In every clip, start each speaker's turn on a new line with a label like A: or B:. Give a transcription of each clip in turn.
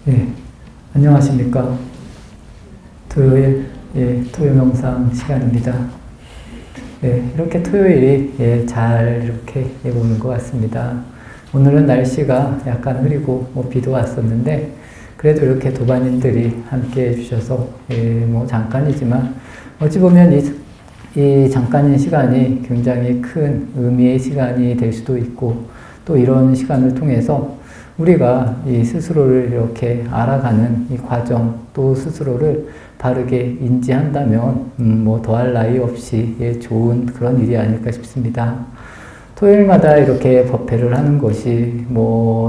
A: 예, 안녕하십니까. 토요일, 토요 명상 시간입니다. 이렇게 토요일이 잘 이렇게 오는 것 같습니다. 오늘은 날씨가 약간 흐리고 비도 왔었는데, 그래도 이렇게 도반님들이 함께 해주셔서, 잠깐이지만, 어찌 보면 이 잠깐인 시간이 굉장히 큰 의미의 시간이 될 수도 있고, 또 이런 시간을 통해서 우리가 이 스스로를 이렇게 알아가는 이 과정, 또 스스로를 바르게 인지한다면 더할 나위 없이 좋은 그런 일이 아닐까 싶습니다. 토요일마다 이렇게 법회를 하는 것이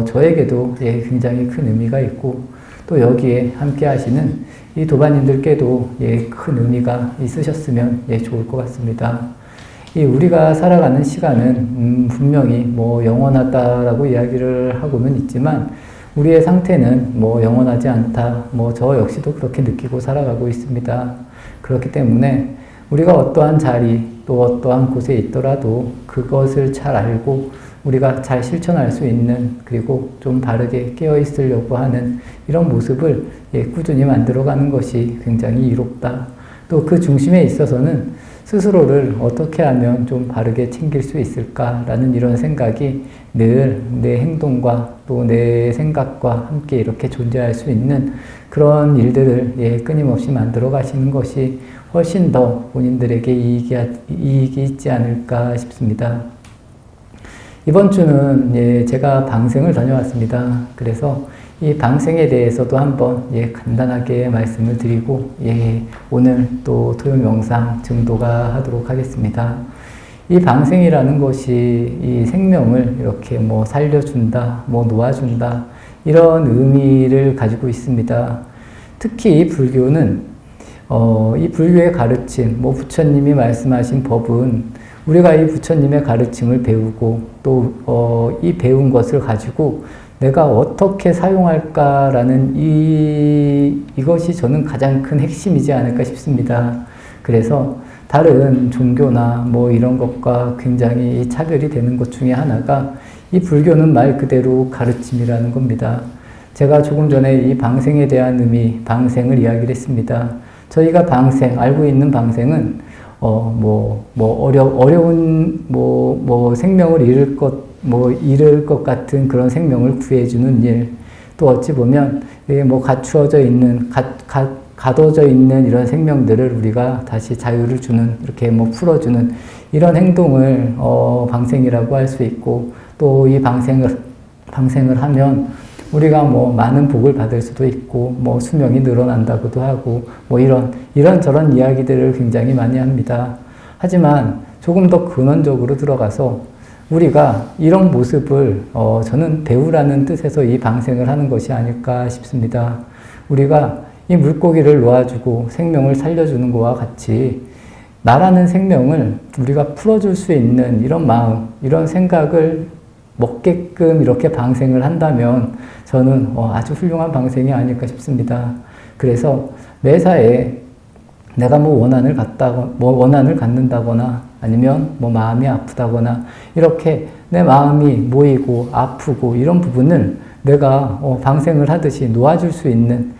A: 저에게도 굉장히 큰 의미가 있고, 또 여기에 함께 하시는 이 도반님들께도 큰 의미가 있으셨으면 좋을 것 같습니다. 우리가 살아가는 시간은 분명히 영원하다라고 이야기를 하고는 있지만, 우리의 상태는 영원하지 않다, 저 역시도 그렇게 느끼고 살아가고 있습니다. 그렇기 때문에 우리가 어떠한 자리 또 어떠한 곳에 있더라도 그것을 잘 알고 우리가 잘 실천할 수 있는, 그리고 좀 바르게 깨어 있으려고 하는 이런 모습을 꾸준히 만들어가는 것이 굉장히 이롭다. 또 그 중심에 있어서는 스스로를 어떻게 하면 좀 바르게 챙길 수 있을까라는 이런 생각이 늘 내 행동과 또 내 생각과 함께 이렇게 존재할 수 있는 그런 일들을 끊임없이 만들어 가시는 것이 훨씬 더 본인들에게 이익이 있지 않을까 싶습니다. 이번 주는 제가 방생을 다녀왔습니다. 그래서 이 방생에 대해서도 한번 간단하게 말씀을 드리고 오늘 또 토요 명상 증도가 하도록 하겠습니다. 이 방생이라는 것이 이 생명을 이렇게 살려준다, 놓아준다, 이런 의미를 가지고 있습니다. 특히 이 불교는 이 불교의 가르침, 부처님이 말씀하신 법은 우리가 이 부처님의 가르침을 배우고 또 이 배운 것을 가지고 내가 어떻게 사용할까라는 이것이 저는 가장 큰 핵심이지 않을까 싶습니다. 그래서 다른 종교나 이런 것과 굉장히 차별이 되는 것 중에 하나가 이 불교는 말 그대로 가르침이라는 겁니다. 제가 조금 전에 이 방생에 대한 의미, 방생을 이야기를 했습니다. 저희가 방생, 알고 있는 방생은 어려운 생명을 잃을 것 같은 그런 생명을 구해주는 일, 또 어찌 보면 갖추어져 있는, 가둬져 있는 이런 생명들을 우리가 다시 자유를 주는, 이렇게 풀어주는 이런 행동을 방생이라고 할 수 있고, 또 이 방생을 하면 우리가 많은 복을 받을 수도 있고, 수명이 늘어난다고도 하고, 이런저런 이야기들을 굉장히 많이 합니다. 하지만 조금 더 근원적으로 들어가서 우리가 이런 모습을, 저는 배우라는 뜻에서 이 방생을 하는 것이 아닐까 싶습니다. 우리가 이 물고기를 놓아주고 생명을 살려주는 것과 같이 나라는 생명을 우리가 풀어줄 수 있는 이런 마음, 이런 생각을 먹게끔 이렇게 방생을 한다면 저는 아주 훌륭한 방생이 아닐까 싶습니다. 그래서 매사에 내가 원한을 갖는다거나 아니면 마음이 아프다거나 이렇게 내 마음이 모이고 아프고 이런 부분을 내가 방생을 하듯이 놓아줄 수 있는,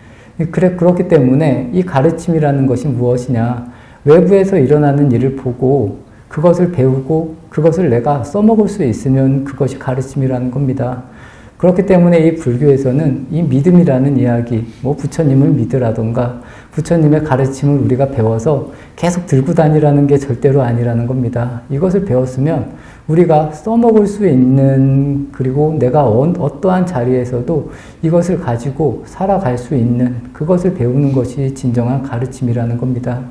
A: 그렇기 때문에 이 가르침이라는 것이 무엇이냐, 외부에서 일어나는 일을 보고 그것을 배우고 그것을 내가 써먹을 수 있으면 그것이 가르침이라는 겁니다. 그렇기 때문에 이 불교에서는 이 믿음이라는 이야기, 부처님을 믿으라던가 부처님의 가르침을 우리가 배워서 계속 들고 다니라는 게 절대로 아니라는 겁니다. 이것을 배웠으면 우리가 써먹을 수 있는, 그리고 내가 어떠한 자리에서도 이것을 가지고 살아갈 수 있는 그것을 배우는 것이 진정한 가르침이라는 겁니다.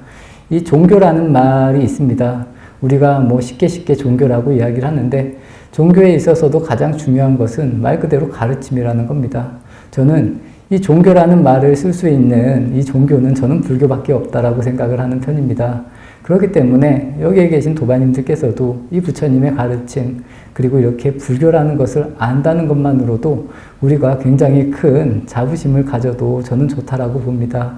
A: 이 종교라는 말이 있습니다. 우리가 쉽게 종교라고 이야기를 하는데, 종교에 있어서도 가장 중요한 것은 말 그대로 가르침이라는 겁니다. 저는 이 종교라는 말을 쓸 수 있는 이 종교는 저는 불교밖에 없다라고 생각을 하는 편입니다. 그렇기 때문에 여기에 계신 도반님들께서도 이 부처님의 가르침, 그리고 이렇게 불교라는 것을 안다는 것만으로도 우리가 굉장히 큰 자부심을 가져도 저는 좋다라고 봅니다.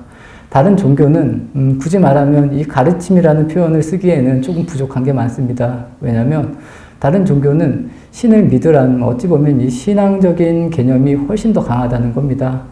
A: 다른 종교는 굳이 말하면 이 가르침이라는 표현을 쓰기에는 조금 부족한 게 많습니다. 왜냐하면 다른 종교는 신을 믿으라는, 어찌 보면 이 신앙적인 개념이 훨씬 더 강하다는 겁니다.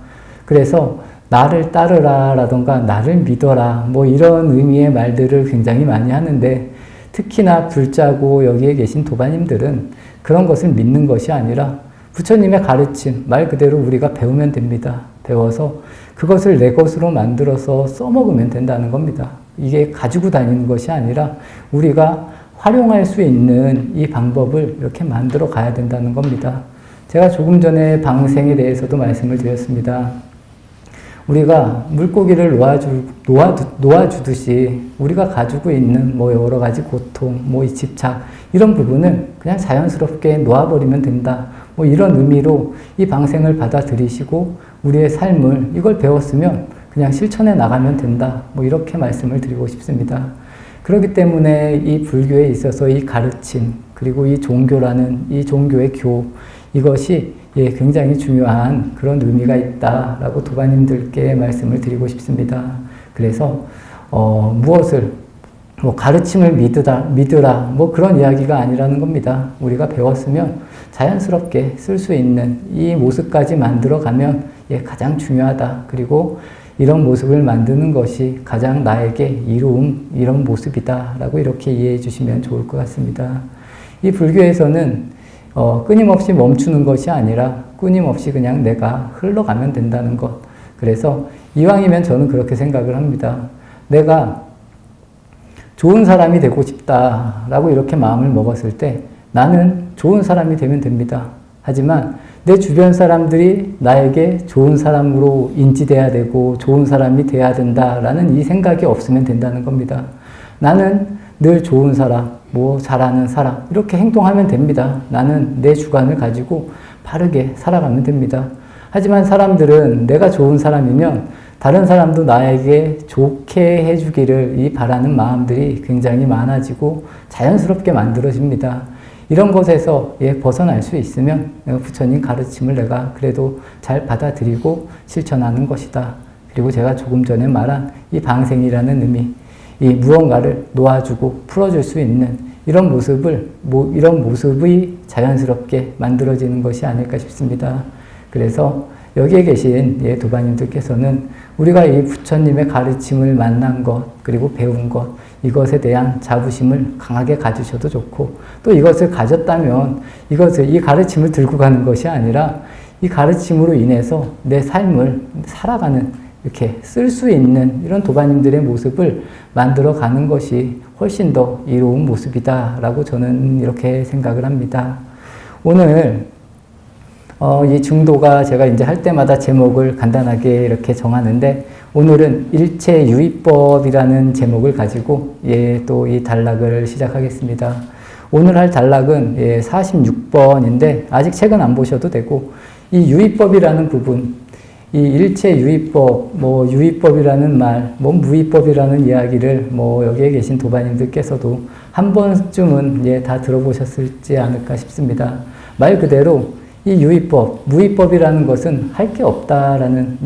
A: 그래서 나를 따르라 라던가 나를 믿어라 뭐 이런 의미의 말들을 굉장히 많이 하는데 특히나 불자고 여기에 계신 도반님들은 그런 것을 믿는 것이 아니라 부처님의 가르침 말 그대로 우리가 배우면 됩니다. 배워서 그것을 내 것으로 만들어서 써먹으면 된다는 겁니다. 이게 가지고 다니는 것이 아니라 우리가 활용할 수 있는 이 방법을 이렇게 만들어 가야 된다는 겁니다. 제가 조금 전에 방생에 대해서도 말씀을 드렸습니다. 우리가 물고기를 놓아주듯이 우리가 가지고 있는 뭐 여러 가지 고통, 뭐 이 집착 이런 부분을 그냥 자연스럽게 놓아버리면 된다. 뭐 이런 의미로 이 방생을 받아들이시고 우리의 삶을 이걸 배웠으면 그냥 실천해 나가면 된다. 뭐 이렇게 말씀을 드리고 싶습니다. 그렇기 때문에 이 불교에 있어서 이 가르침 그리고 이 종교라는 이 종교의 교 이것이 굉장히 중요한 그런 의미가 있다라고 도반님들께 말씀을 드리고 싶습니다. 그래서 무엇을 뭐 가르침을 믿으라 뭐 그런 이야기가 아니라는 겁니다. 우리가 배웠으면 자연스럽게 쓸 수 있는 이 모습까지 만들어가면 가장 중요하다. 그리고 이런 모습을 만드는 것이 가장 나에게 이로운 모습이다 라고 이렇게 이해해 주시면 좋을 것 같습니다. 이 불교에서는 끊임없이 멈추는 것이 아니라 끊임없이 그냥 내가 흘러가면 된다는 것. 그래서 이왕이면 저는 그렇게 생각을 합니다. 내가 좋은 사람이 되고 싶다라고 이렇게 마음을 먹었을 때 나는 좋은 사람이 되면 됩니다. 하지만 내 주변 사람들이 나에게 좋은 사람으로 인지돼야 되고 좋은 사람이 돼야 된다라는 이 생각이 없으면 된다는 겁니다. 나는 늘 좋은 사람, 뭐 잘하는 사람 이렇게 행동하면 됩니다. 나는 내 주관을 가지고 바르게 살아가면 됩니다. 하지만 사람들은 내가 좋은 사람이면 다른 사람도 나에게 좋게 해주기를 이 바라는 마음들이 굉장히 많아지고 자연스럽게 만들어집니다. 이런 것에서 벗어날 수 있으면 부처님 가르침을 내가 그래도 잘 받아들이고 실천하는 것이다. 그리고 제가 조금 전에 말한 이 방생이라는 의미, 이 무언가를 놓아주고 풀어줄 수 있는 이런 모습이 자연스럽게 만들어지는 것이 아닐까 싶습니다. 그래서 여기에 계신 도반님들께서는 우리가 이 부처님의 가르침을 만난 것, 그리고 배운 것, 이것에 대한 자부심을 강하게 가지셔도 좋고, 또 이것을 가졌다면 이 가르침을 들고 가는 것이 아니라 이 가르침으로 인해서 내 삶을 살아가는 이렇게 쓸 수 있는 이런 도반님들의 모습을 만들어 가는 것이 훨씬 더 이로운 모습이다라고 저는 이렇게 생각을 합니다. 오늘 이 중도가 제가 이제 할 때마다 제목을 간단하게 이렇게 정하는데 오늘은 일체유의법이라는 제목을 가지고 또 이 단락을 시작하겠습니다. 오늘 할 단락은 46번인데 아직 책은 안 보셔도 되고 이 유의법이라는 부분, 이 일체유의법, 뭐 유의법이라는 말, 뭐 무의법이라는 이야기를 뭐 여기에 계신 도반님들께서도 한 번쯤은 다 들어보셨을지 않을까 싶습니다. 말 그대로 이 유의법, 무의법이라는 것은 할 게 없다라는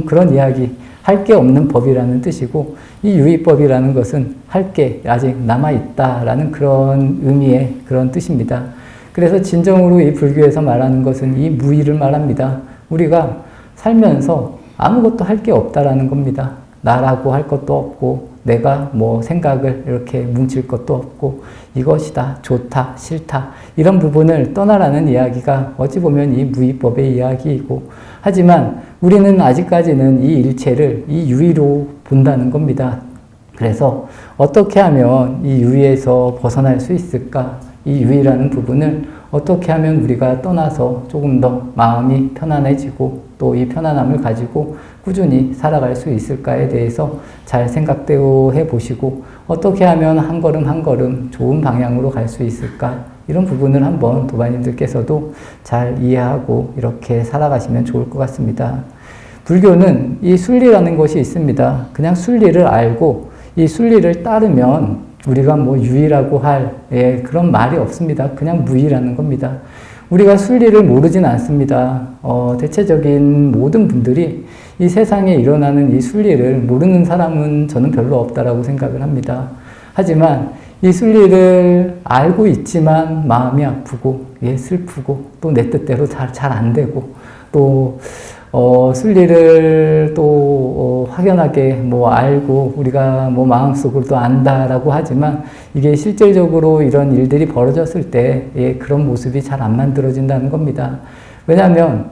A: 그런 이야기, 할 게 없는 법이라는 뜻이고 이 유의법이라는 것은 할 게 아직 남아있다라는 그런 의미의 그런 뜻입니다. 그래서 진정으로 이 불교에서 말하는 것은 이 무의를 말합니다. 우리가 살면서 아무것도 할 게 없다라는 겁니다. 나라고 할 것도 없고 내가 뭐 생각을 이렇게 뭉칠 것도 없고 이것이다, 좋다, 싫다 이런 부분을 떠나라는 이야기가 어찌 보면 이 무의법의 이야기이고 하지만 우리는 아직까지는 이 일체를 이 유의로 본다는 겁니다. 그래서 어떻게 하면 이 유의에서 벗어날 수 있을까? 이 유의라는 부분을 어떻게 하면 우리가 떠나서 조금 더 마음이 편안해지고 또 이 편안함을 가지고 꾸준히 살아갈 수 있을까에 대해서 잘 생각해 보시고 어떻게 하면 한 걸음 한 걸음 좋은 방향으로 갈 수 있을까 이런 부분을 한번 도반님들께서도 잘 이해하고 이렇게 살아가시면 좋을 것 같습니다. 불교는 이 순리라는 것이 있습니다. 그냥 순리를 알고 이 순리를 따르면 우리가 뭐 유의라고 할 그런 말이 없습니다. 그냥 무의라는 겁니다. 우리가 순리를 모르진 않습니다. 대체적인 모든 분들이 이 세상에 일어나는 이 순리를 모르는 사람은 저는 별로 없다라고 생각을 합니다. 하지만 이 순리를 알고 있지만 마음이 아프고 슬프고 또 내 뜻대로 잘 안 되고 또 순리를 또 확연하게 뭐 알고 우리가 뭐 마음속으로 또 안다라고 하지만 이게 실질적으로 이런 일들이 벌어졌을 때 예, 그런 모습이 잘 안 만들어진다는 겁니다. 왜냐하면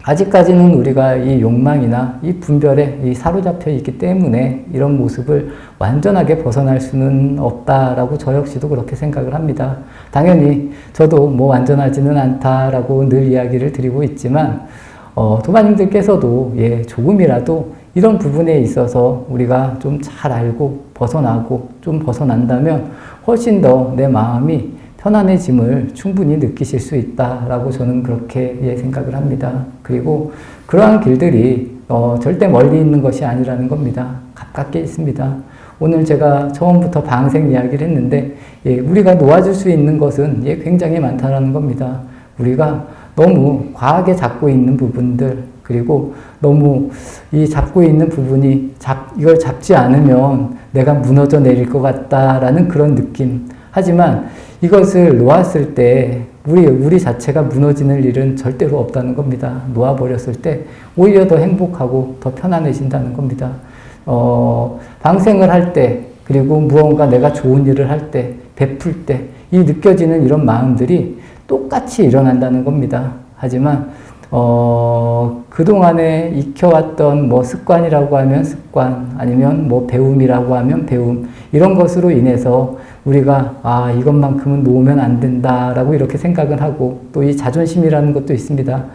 A: 아직까지는 우리가 이 욕망이나 이 분별에 사로잡혀 있기 때문에 이런 모습을 완전하게 벗어날 수는 없다라고 저 역시도 그렇게 생각을 합니다. 당연히 저도 뭐 완전하지는 않다라고 늘 이야기를 드리고 있지만 도마님들께서도 예, 조금이라도 이런 부분에 있어서 우리가 좀 잘 알고 벗어나고 좀 벗어난다면 훨씬 더 내 마음이 편안해짐을 충분히 느끼실 수 있다라고 저는 그렇게 예, 생각을 합니다. 그리고 그러한 길들이 절대 멀리 있는 것이 아니라는 겁니다. 가깝게 있습니다. 오늘 제가 처음부터 방생 이야기를 했는데 예, 우리가 놓아줄 수 있는 것은 예, 굉장히 많다는 겁니다. 우리가 너무 과하게 잡고 있는 부분들 그리고 너무 이 잡고 있는 부분이 이걸 잡지 않으면 내가 무너져 내릴 것 같다라는 그런 느낌. 하지만 이것을 놓았을 때 우리 자체가 무너지는 일은 절대로 없다는 겁니다. 놓아버렸을 때 오히려 더 행복하고 더 편안해진다는 겁니다. 방생을 할 때 그리고 무언가 내가 좋은 일을 할 때 베풀 때 이 느껴지는 이런 마음들이 똑같이 일어난다는 겁니다. 하지만 그동안에 익혀왔던 뭐 습관이라고 하면 습관 아니면 뭐 배움이라고 하면 배움 이런 것으로 인해서 우리가 이것만큼은 놓으면 안 된다라고 이렇게 생각을 하고 또 이 자존심이라는 것도 있습니다.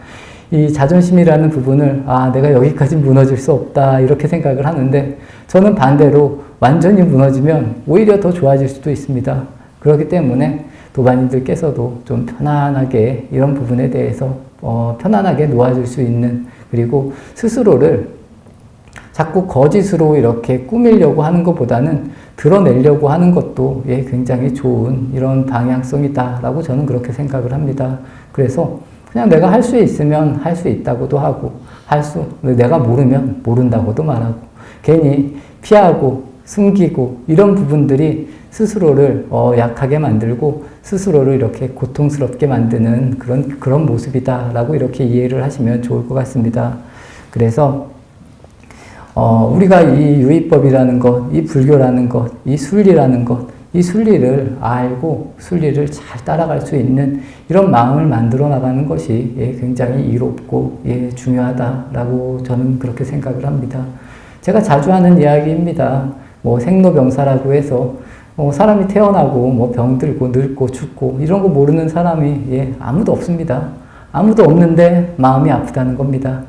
A: 이 자존심이라는 부분을 내가 여기까지 무너질 수 없다 이렇게 생각을 하는데 저는 반대로 완전히 무너지면 오히려 더 좋아질 수도 있습니다. 그렇기 때문에 도반님들께서도 좀 편안하게 이런 부분에 대해서 편안하게 놓아줄 수 있는 그리고 스스로를 자꾸 거짓으로 이렇게 꾸미려고 하는 것보다는 드러내려고 하는 것도 예, 굉장히 좋은 이런 방향성이다라고 저는 그렇게 생각을 합니다. 그래서 그냥 내가 할 수 있으면 할 수 있다고도 하고 내가 모르면 모른다고도 말하고 괜히 피하고 숨기고 이런 부분들이 스스로를 약하게 만들고 스스로를 이렇게 고통스럽게 만드는 그런 모습이다라고 이렇게 이해를 하시면 좋을 것 같습니다. 그래서 우리가 이 유의법이라는 것, 이 불교라는 것, 이 순리라는 것, 이 순리를 알고 순리를 잘 따라갈 수 있는 이런 마음을 만들어 나가는 것이 예, 굉장히 이롭고 예, 중요하다라고 저는 그렇게 생각을 합니다. 제가 자주 하는 이야기입니다. 뭐 생로병사라고 해서 사람이 태어나고 뭐 병들고 늙고 죽고 이런 거 모르는 사람이 예, 아무도 없습니다. 아무도 없는데 마음이 아프다는 겁니다.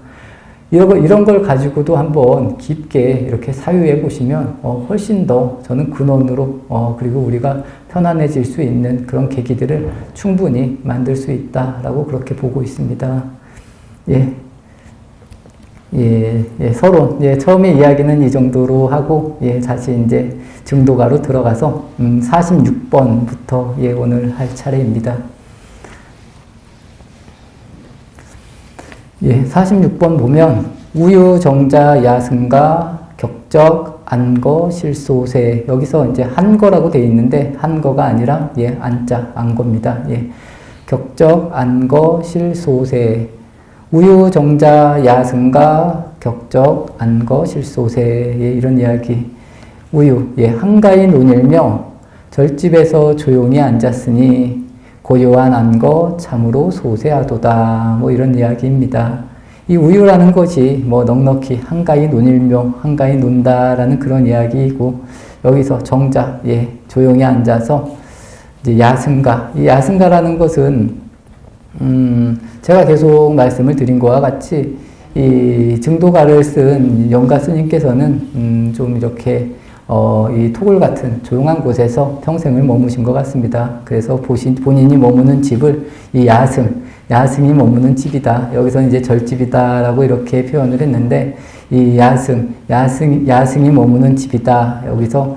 A: 이런 걸 가지고도 한번 깊게 이렇게 사유해 보시면 훨씬 더 저는 근원으로 그리고 우리가 편안해질 수 있는 그런 계기들을 충분히 만들 수 있다라고 그렇게 보고 있습니다. 서론. 처음에 이야기는 이 정도로 하고 다시 이제 증도가로 들어가서 46번부터 오늘 할 차례입니다. 46번 보면 우유정자 야승가 격적 안거 실소세 여기서 이제 한거라고 되어 있는데 한거가 아니라 안자 안거입니다. 격적 안거 실소세 우유정자 야승가 격적 안거 실소세 이런 이야기. 우유 한가히 논일며 절집에서 조용히 앉았으니 고요한 안거 참으로 소세하도다 뭐 이런 이야기입니다. 이 우유라는 것이 뭐 넉넉히 한가히 논일며 한가히 논다라는 그런 이야기이고 여기서 정자 조용히 앉아서 이제 야승가 이 야승가라는 것은 제가 계속 말씀을 드린 것과 같이 이 증도가를 쓴 영가 스님께서는 좀 이렇게 이 토굴 같은 조용한 곳에서 평생을 머무신 것 같습니다. 그래서 본인이 머무는 집을 이 야승이 머무는 집이다. 여기서 이제 절집이다라고 이렇게 표현을 했는데 이 야승이 머무는 집이다. 여기서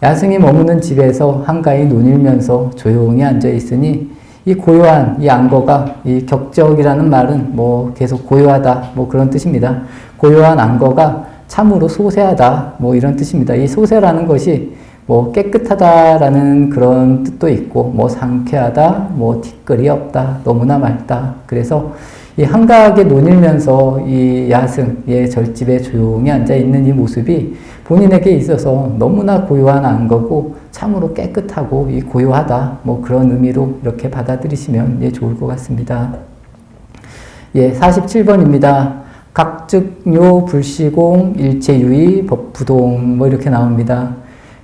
A: 야승이 머무는 집에서 한가히 논일면서 조용히 앉아 있으니 이 고요한 이 안거가 이 격적이라는 말은 뭐 계속 고요하다 뭐 그런 뜻입니다. 고요한 안거가 참으로 소세하다 뭐 이런 뜻입니다. 이 소세라는 것이 뭐 깨끗하다라는 그런 뜻도 있고, 뭐 상쾌하다, 뭐 티끌이 없다, 너무나 맑다. 그래서 이 한가하게 논일면서 이 야승의 절집에 조용히 앉아 있는 이 모습이 본인에게 있어서 너무나 고요한 안거고 참으로 깨끗하고 이 고요하다, 뭐 그런 의미로 이렇게 받아들이시면 예, 좋을 것 같습니다. 예, 47번입니다. 각즉요 불시공 일체유의 법부동 뭐 이렇게 나옵니다.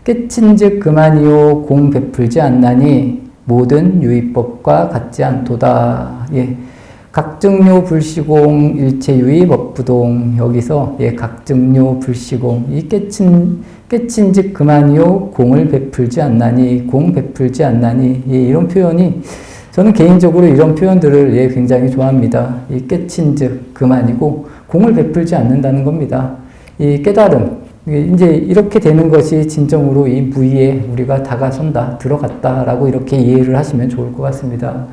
A: 깨친즉 그만이요 공 베풀지 않나니 모든 유의법과 같지 않도다. 예, 각증요 불시공 일체유의 법부동 여기서 예, 각증요 불시공 이 깨친즉 그만이요 공을 베풀지 않나니 공 베풀지 않나니 예, 이런 표현이 저는 개인적으로 이런 표현들을 예, 굉장히 좋아합니다. 이 깨친즉 그만이고 공을 베풀지 않는다는 겁니다. 이 깨달음, 이제 이렇게 되는 것이 진정으로 이 무의에 우리가 다가선다, 들어갔다라고 이렇게 이해를 하시면 좋을 것 같습니다.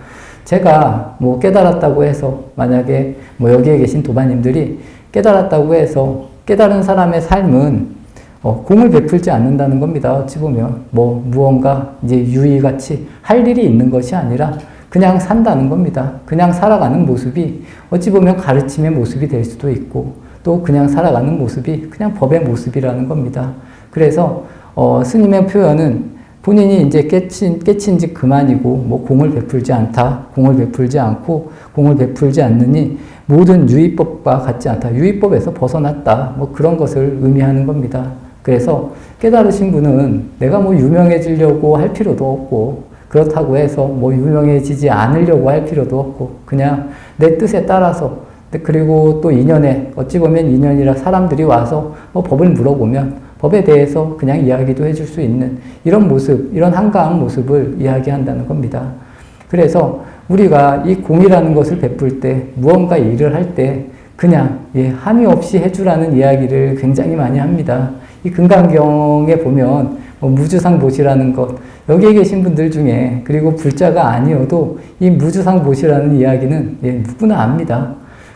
A: 제가 뭐 깨달았다고 해서 만약에 뭐 여기에 계신 도반님들이 깨달았다고 해서 깨달은 사람의 삶은 공을 베풀지 않는다는 겁니다. 어찌 보면 뭐 무언가 이제 유의같이 할 일이 있는 것이 아니라 그냥 산다는 겁니다. 그냥 살아가는 모습이 어찌 보면 가르침의 모습이 될 수도 있고 또 그냥 살아가는 모습이 그냥 법의 모습이라는 겁니다. 그래서 스님의 표현은 본인이 이제 깨친즉 그만이고 뭐 공을 베풀지 않다, 공을 베풀지 않고 공을 베풀지 않느니 모든 유의법과 같지 않다. 유의법에서 벗어났다. 뭐 그런 것을 의미하는 겁니다. 그래서 깨달으신 분은 내가 뭐 유명해지려고 할 필요도 없고 그렇다고 해서 뭐 유명해지지 않으려고 할 필요도 없고 그냥 내 뜻에 따라서 그리고 또 인연에 어찌 보면 인연이라 사람들이 와서 뭐 법을 물어보면 법에 대해서 그냥 이야기도 해줄 수 있는 이런 모습, 이런 한가한 모습을 이야기한다는 겁니다. 그래서 우리가 이 공이라는 것을 베풀 때 무언가 일을 할 때 그냥 예, 함이 없이 해주라는 이야기를 굉장히 많이 합니다. 이 금강경에 보면 뭐 무주상보시라는 것 여기에 계신 분들 중에 그리고 불자가 아니어도 이 무주상보시라는 이야기는 예, 누구나 압니다.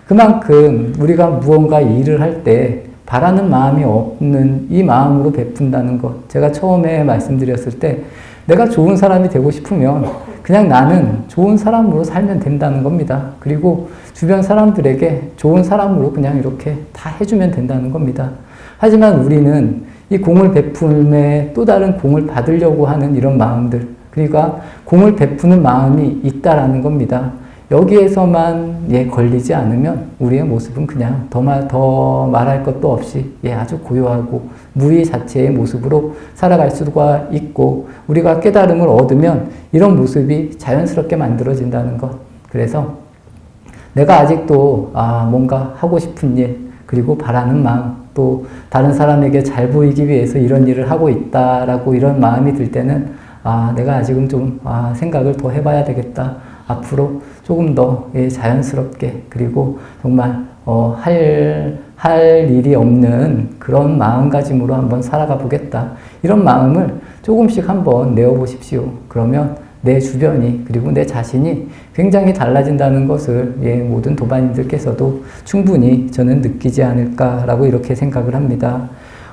A: 그만큼 우리가 무언가 일을 할 때 바라는 마음이 없는 이 마음으로 베푼다는 것 제가 처음에 말씀드렸을 때 내가 좋은 사람이 되고 싶으면 그냥 나는 좋은 사람으로 살면 된다는 겁니다. 그리고 주변 사람들에게 좋은 사람으로 그냥 이렇게 다 해주면 된다는 겁니다. 하지만 우리는 이 공을 베풀매 또 다른 공을 받으려고 하는 이런 마음들, 그러니까 공을 베푸는 마음이 있다라는 겁니다. 여기에서만 예, 걸리지 않으면 우리의 모습은 그냥 더 말할 것도 없이 예, 아주 고요하고 무의 자체의 모습으로 살아갈 수가 있고 우리가 깨달음을 얻으면 이런 모습이 자연스럽게 만들어진다는 것. 그래서 내가 아직도 뭔가 하고 싶은 일 그리고 바라는 마음 또 다른 사람에게 잘 보이기 위해서 이런 일을 하고 있다라고 이런 마음이 들 때는 내가 아직은 좀 생각을 더 해봐야 되겠다. 앞으로 조금 더 자연스럽게 그리고 정말 할 일이 없는 그런 마음가짐으로 한번 살아가 보겠다. 이런 마음을 조금씩 한번 내어보십시오. 그러면 내 주변이 그리고 내 자신이 굉장히 달라진다는 것을 모든 도반님들께서도 충분히 저는 느끼지 않을까라고 이렇게 생각을 합니다.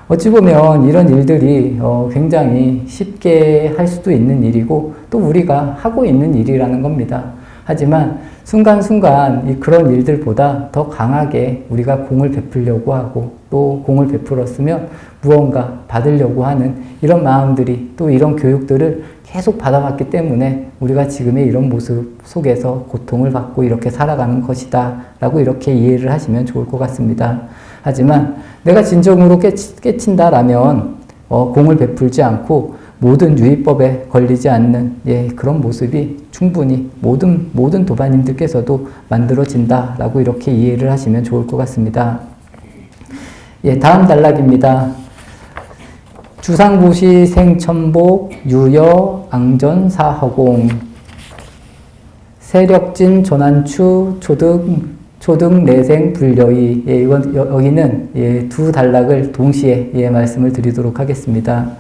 A: 어찌 보면 이런 일들이 굉장히 쉽게 할 수도 있는 일이고 또 우리가 하고 있는 일이라는 겁니다. 하지만 순간순간 그런 일들보다 더 강하게 우리가 공을 베풀려고 하고 또 공을 베풀었으면 무언가 받으려고 하는 이런 마음들이 또 이런 교육들을 계속 받아왔기 때문에 우리가 지금의 이런 모습 속에서 고통을 받고 이렇게 살아가는 것이다 라고 이렇게 이해를 하시면 좋을 것 같습니다. 하지만 내가 진정으로 깨친다라면 공을 베풀지 않고 모든 유의법에 걸리지 않는 그런 모습이 충분히 모든 도반님들께서도 만들어진다라고 이렇게 이해를 하시면 좋을 것 같습니다. 다음 단락입니다. 주상보시 생천복 유여 앙전 사허공 세력진 전환추 초등 내생 불여의 여기는 두 단락을 동시에 말씀을 드리도록 하겠습니다.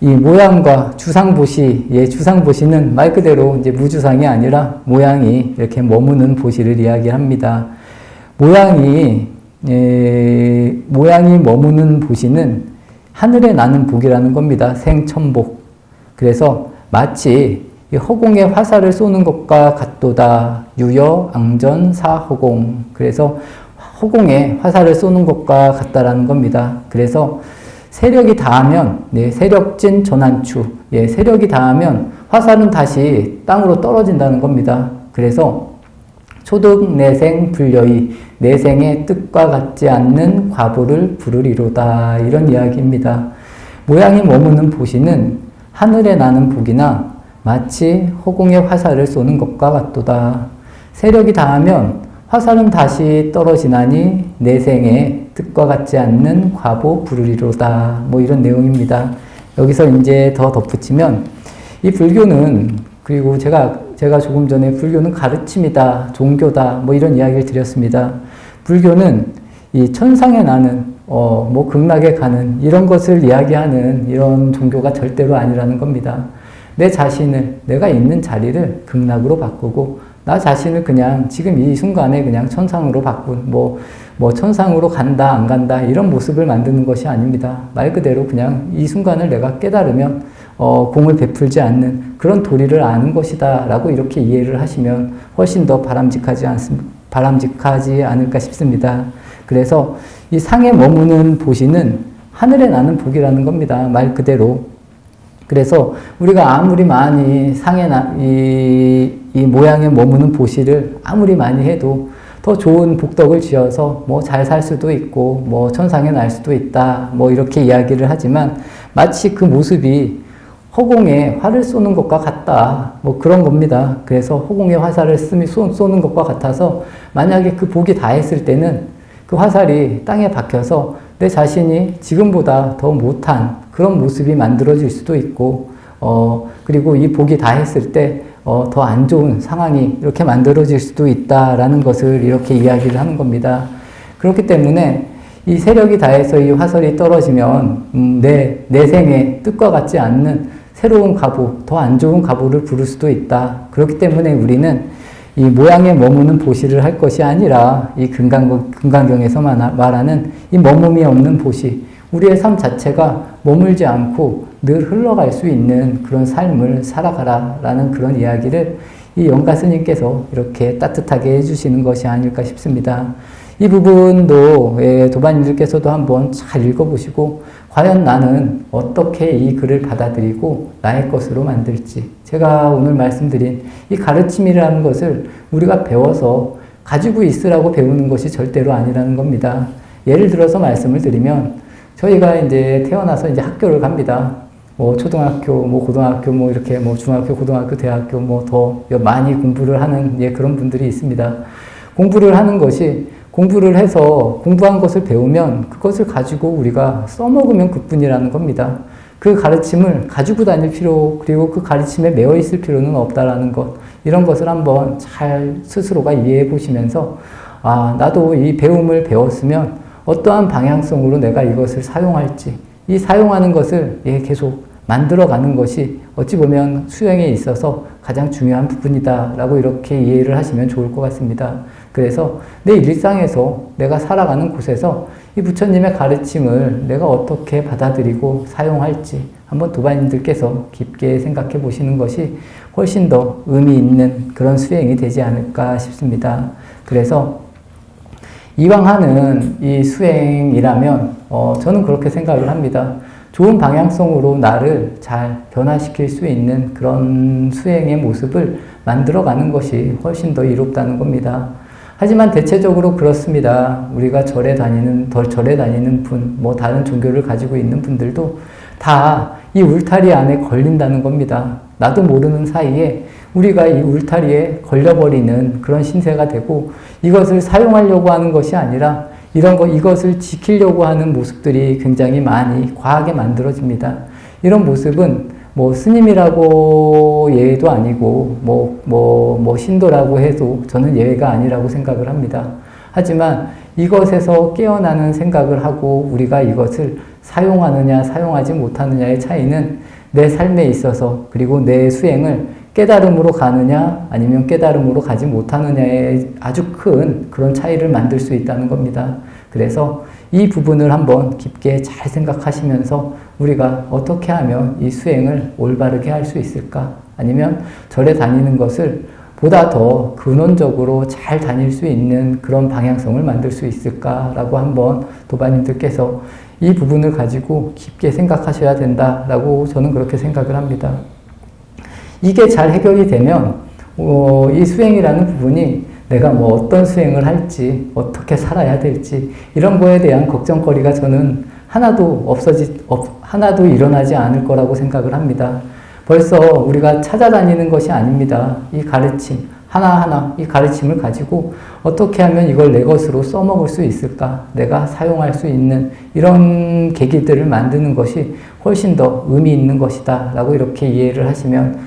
A: 이 모양과 주상보시, 주상보시는 말 그대로 이제 무주상이 아니라 모양이 이렇게 머무는 보시를 이야기합니다. 모양이 머무는 보시는 하늘에 나는 복이라는 겁니다. 생천복. 그래서 마치 이 허공에 화살을 쏘는 것과 같도다. 유여, 앙전, 사허공. 그래서 허공에 화살을 쏘는 것과 같다라는 겁니다. 그래서 세력이 닿으면, 세력진 전환추. 세력이 닿으면 화살은 다시 땅으로 떨어진다는 겁니다. 그래서 초득 내생 불여의, 내생의 뜻과 같지 않는 과보를 부르리로다. 이런 이야기입니다. 모양이 머무는 보시는 하늘에 나는 복이나 마치 허공에 화살을 쏘는 것과 같도다. 세력이 닿으면 화살은 다시 떨어지나니 내생의 뜻과 같지 않는 과보 부르리로다. 뭐 이런 내용입니다. 여기서 이제 더 덧붙이면 이 불교는, 그리고 제가 조금 전에 불교는 가르침이다, 종교다, 뭐 이런 이야기를 드렸습니다. 불교는 이 천상에 나는, 뭐 극락에 가는 이런 것을 이야기하는 이런 종교가 절대로 아니라는 겁니다. 내 자신을, 내가 있는 자리를 극락으로 바꾸고, 나 자신을 그냥 지금 이 순간에 그냥 천상으로 바꾼, 뭐 천상으로 간다, 안 간다, 이런 모습을 만드는 것이 아닙니다. 말 그대로 그냥 이 순간을 내가 깨달으면, 공을 베풀지 않는 그런 도리를 아는 것이다, 라고 이렇게 이해를 하시면 훨씬 더 바람직하지 않을까 싶습니다. 그래서 이 상에 머무는 보시는 하늘에 나는 복이라는 겁니다. 말 그대로. 그래서 우리가 아무리 많이 이 모양에 머무는 보시를 아무리 많이 해도 더 좋은 복덕을 지어서 뭐 잘 살 수도 있고 뭐 천상에 날 수도 있다, 뭐 이렇게 이야기를 하지만 마치 그 모습이 허공에 활을 쏘는 것과 같다, 뭐 그런 겁니다. 그래서 허공에 화살을 쏘는 것과 같아서 만약에 그 복이 다했을 때는 그 화살이 땅에 박혀서 내 자신이 지금보다 더 못한 그런 모습이 만들어질 수도 있고, 그리고 이 복이 다했을 때 더 안 좋은 상황이 이렇게 만들어질 수도 있다라는 것을 이렇게 이야기를 하는 겁니다. 그렇기 때문에 이 세력이 다해서 이 화살이 떨어지면 내 생의 뜻과 같지 않는 새로운 가보, 더 안 좋은 가보를 부를 수도 있다. 그렇기 때문에 우리는 이 모양에 머무는 보시를 할 것이 아니라 이 금강경에서 말하는 이 머금이 없는 보시, 우리의 삶 자체가 머물지 않고 늘 흘러갈 수 있는 그런 삶을 살아가라 라는 그런 이야기를 이 영가 스님께서 이렇게 따뜻하게 해주시는 것이 아닐까 싶습니다. 이 부분도 도반님들께서도 한번 잘 읽어보시고 과연 나는 어떻게 이 글을 받아들이고 나의 것으로 만들지, 제가 오늘 말씀드린 이 가르침이라는 것을 우리가 배워서 가지고 있으라고 배우는 것이 절대로 아니라는 겁니다. 예를 들어서 말씀을 드리면 저희가 이제 태어나서 이제 학교를 갑니다. 뭐 초등학교, 뭐 고등학교, 뭐 이렇게 뭐 중학교, 고등학교, 대학교 뭐 더 많이 공부를 하는 그런 분들이 있습니다. 공부를 하는 것이 공부를 해서 공부한 것을 배우면 그것을 가지고 우리가 써먹으면 그뿐이라는 겁니다. 그 가르침을 가지고 다닐 필요, 그리고 그 가르침에 매여 있을 필요는 없다라는 것, 이런 것을 한번 잘 스스로가 이해해 보시면서 나도 이 배움을 배웠으면 어떠한 방향성으로 내가 이것을 사용할지, 이 사용하는 것을 계속 만들어가는 것이 어찌 보면 수행에 있어서 가장 중요한 부분이다 라고 이렇게 이해를 하시면 좋을 것 같습니다. 그래서 내 일상에서 내가 살아가는 곳에서 이 부처님의 가르침을 내가 어떻게 받아들이고 사용할지 한번 도반님들께서 깊게 생각해 보시는 것이 훨씬 더 의미 있는 그런 수행이 되지 않을까 싶습니다. 그래서 이왕 하는 이 수행이라면 저는 그렇게 생각을 합니다. 좋은 방향성으로 나를 잘 변화시킬 수 있는 그런 수행의 모습을 만들어가는 것이 훨씬 더 이롭다는 겁니다. 하지만 대체적으로 그렇습니다. 우리가 절에 다니는 분, 뭐 다른 종교를 가지고 있는 분들도 다 이 울타리 안에 걸린다는 겁니다. 나도 모르는 사이에 우리가 이 울타리에 걸려버리는 그런 신세가 되고, 이것을 사용하려고 하는 것이 아니라 이것을 지키려고 하는 모습들이 굉장히 많이 과하게 만들어집니다. 이런 모습은 뭐 스님이라고 예외도 아니고 뭐 신도라고 해도 저는 예외가 아니라고 생각을 합니다. 하지만 이것에서 깨어나는 생각을 하고 우리가 이것을 사용하느냐 사용하지 못하느냐의 차이는 내 삶에 있어서, 그리고 내 수행을 깨달음으로 가느냐 아니면 깨달음으로 가지 못하느냐의 아주 큰 그런 차이를 만들 수 있다는 겁니다. 그래서 이 부분을 한번 깊게 잘 생각하시면서 우리가 어떻게 하면 이 수행을 올바르게 할 수 있을까? 아니면 절에 다니는 것을 보다 더 근원적으로 잘 다닐 수 있는 그런 방향성을 만들 수 있을까라고 한번 도반님들께서 이 부분을 가지고 깊게 생각하셔야 된다라고 저는 그렇게 생각을 합니다. 이게 잘 해결이 되면 이 수행이라는 부분이 내가 뭐 어떤 수행을 할지, 어떻게 살아야 될지 이런 거에 대한 걱정거리가 저는 하나도 일어나지 않을 거라고 생각을 합니다. 벌써 우리가 찾아다니는 것이 아닙니다. 이 가르침, 하나하나 이 가르침을 가지고 어떻게 하면 이걸 내 것으로 써먹을 수 있을까? 내가 사용할 수 있는 이런 계기들을 만드는 것이 훨씬 더 의미 있는 것이다 라고 이렇게 이해를 하시면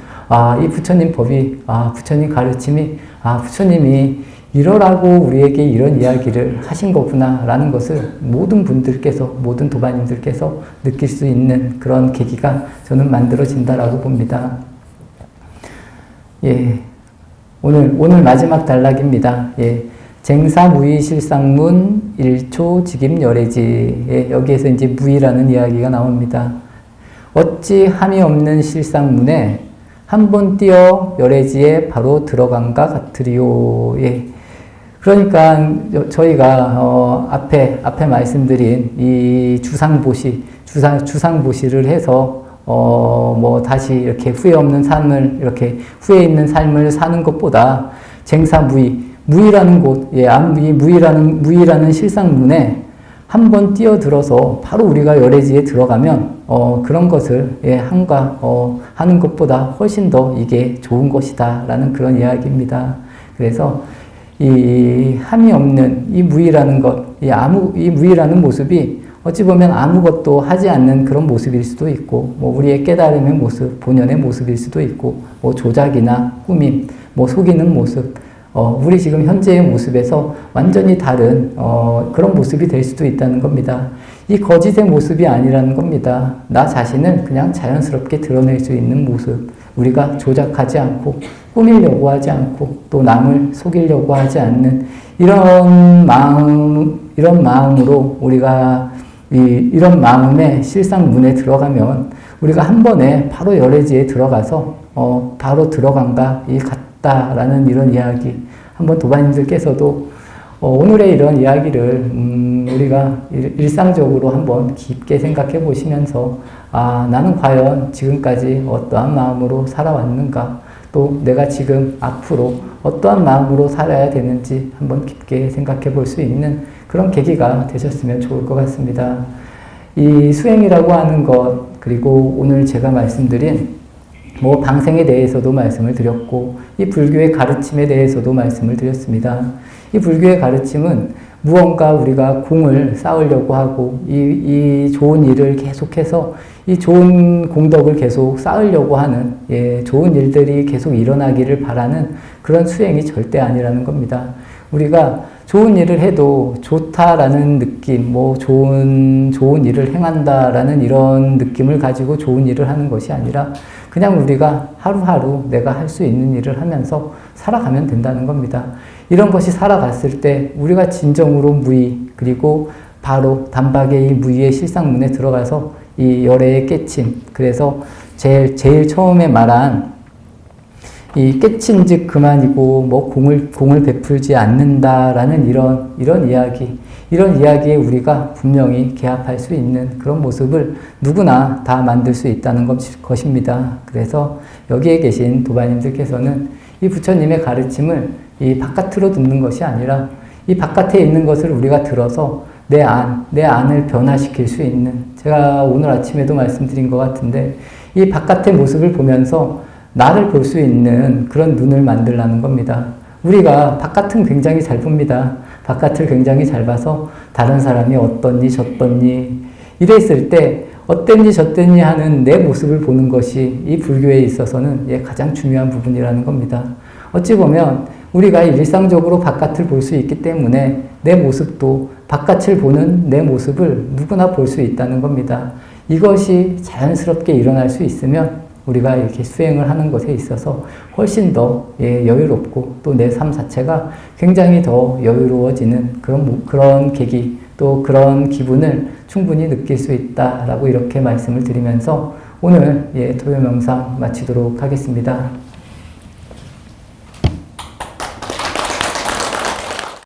A: 이 부처님 법이, 부처님 가르침이, 부처님이 이러라고 우리에게 이런 이야기를 하신 거구나 라는 것을 모든 분들께서, 모든 도반님들께서 느낄 수 있는 그런 계기가 저는 만들어진다라고 봅니다. 예. 오늘 마지막 단락입니다. 예. 쟁사무의실상문 1초 직임열애지. 예. 여기에서 이제 무의라는 이야기가 나옵니다. 어찌 함이 없는 실상문에 한 번 뛰어 열애지에 바로 들어간가 같으리요. 예. 그러니까 저희가 앞에 말씀드린 이 주상보시를 해서 뭐 다시 이렇게 후회 없는 삶을 이렇게 후회 있는 삶을 사는 것보다 무의라는 곳, 이 무의라는 실상문에 한번 뛰어들어서 바로 우리가 열애지에 들어가면 그런 것을 하는 것보다 훨씬 더 이게 좋은 것이다 라는 그런 이야기입니다. 그래서 이 함이 없는 이 무의라는 것, 이 무의라는 모습이 어찌 보면 아무것도 하지 않는 그런 모습일 수도 있고, 뭐 우리의 깨달음의 모습, 본연의 모습일 수도 있고, 뭐 조작이나 꾸밈, 뭐 속이는 모습, 우리 지금 현재의 모습에서 완전히 다른 그런 모습이 될 수도 있다는 겁니다. 이 거짓의 모습이 아니라는 겁니다. 나 자신을 그냥 자연스럽게 드러낼 수 있는 모습, 우리가 조작하지 않고 꾸미려고 하지 않고 또 남을 속이려고 하지 않는 이런 마음으로 우리가 이런 마음의 실상문에 들어가면 우리가 한 번에 바로 열애지에 들어가서 바로 들어간가 같다라는 이런 이야기. 한번 도반님들께서도 오늘의 이런 이야기를 우리가 일상적으로 한번 깊게 생각해 보시면서 나는 과연 지금까지 어떠한 마음으로 살아왔는가, 또 내가 지금 앞으로 어떠한 마음으로 살아야 되는지 한번 깊게 생각해 볼 수 있는 그런 계기가 되셨으면 좋을 것 같습니다. 이 수행이라고 하는 것, 그리고 오늘 제가 말씀드린 뭐 방생에 대해서도 말씀을 드렸고 이 불교의 가르침에 대해서도 말씀을 드렸습니다. 이 불교의 가르침은 무언가 우리가 공을 쌓으려고 하고 이 좋은 일을 계속해서 이 좋은 공덕을 계속 쌓으려고 하는 좋은 일들이 계속 일어나기를 바라는 그런 수행이 절대 아니라는 겁니다. 우리가 좋은 일을 해도 좋다라는 느낌, 뭐 좋은 일을 행한다라는 이런 느낌을 가지고 좋은 일을 하는 것이 아니라 그냥 우리가 하루하루 내가 할 수 있는 일을 하면서 살아가면 된다는 겁니다. 이런 것이 살아갔을 때 우리가 진정으로 무의, 그리고 바로 단박에 이 무의의 실상문에 들어가서 이 열애의 깨침, 그래서 제일 처음에 말한 이 깨친즉 그만이고 뭐 공을 베풀지 않는다라는 이런 이야기에 우리가 분명히 개합할 수 있는 그런 모습을 누구나 다 만들 수 있다는 것입니다. 그래서 여기에 계신 도반님들께서는 이 부처님의 가르침을 이 바깥으로 듣는 것이 아니라 이 바깥에 있는 것을 우리가 들어서 내 안을 변화시킬 수 있는, 제가 오늘 아침에도 말씀드린 것 같은데 이 바깥의 모습을 보면서 나를 볼 수 있는 그런 눈을 만들라는 겁니다. 우리가 바깥은 굉장히 잘 봅니다. 바깥을 굉장히 잘 봐서 다른 사람이 어떻니 저떻니 이랬을 때 어땠니 저땠니 하는 내 모습을 보는 것이 이 불교에 있어서는 가장 중요한 부분이라는 겁니다. 어찌 보면 우리가 일상적으로 바깥을 볼 수 있기 때문에 내 모습도 바깥을 보는 내 모습을 누구나 볼 수 있다는 겁니다. 이것이 자연스럽게 일어날 수 있으면 우리가 이렇게 수행을 하는 것에 있어서 훨씬 더 여유롭고 또 내 삶 자체가 굉장히 더 여유로워지는 그런 계기, 또 그런 기분을 충분히 느낄 수 있다라고 이렇게 말씀을 드리면서 오늘 토요 명상 마치도록 하겠습니다.